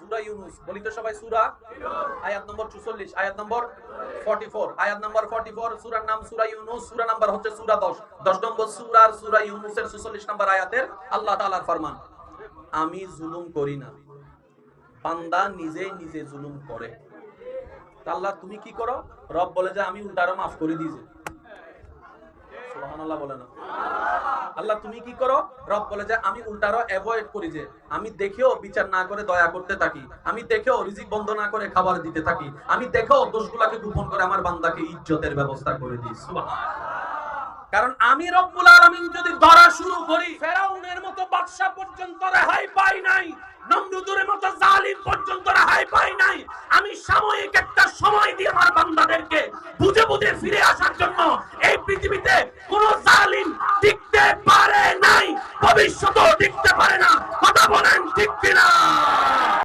সূরা ইউনূস, বলি তো সবাই সূরা আয়াত নম্বর 44, আয়াত নম্বর 44, আয়াত নম্বর 44, সূরার নাম সূরা ইউনূস, সূরা নাম্বার হচ্ছে সূরা 10 নম্বর সূরা ইউনূসের 44 নম্বর আয়াতের আল্লাহ তাআলার ফরমান, আমি জুলুম করি না, বান্দা নিজে নিজে জুলুম করে। আল্লাহ তুমি কি করো? রব বলে যে আমি উল্টারও মাফ করে দিয়েছি। সুবহানাল্লাহ বলে না? আল্লাহ তুমি কি করো? রব বলে যে আমি উল্টারও অ্যাভয়েড করি, যে আমি দেখেও বিচার না করে দয়া করতে থাকি, আমি দেখেও রিজিক বন্ধ না করে খাবার দিতে থাকি, আমি দেখেও দোষগুলোকে গোপন করে আমার বান্দাকে ইজ্জতের ব্যবস্থা করে দিই। সুবহানাল্লাহ। কারণ আমি রব্বুল আলামিন যদি ধরা শুরু করি, ফেরাউনের মতো বাদশা পর্যন্ত রেহাই পাই নাই, নমরুদের মতো জালিম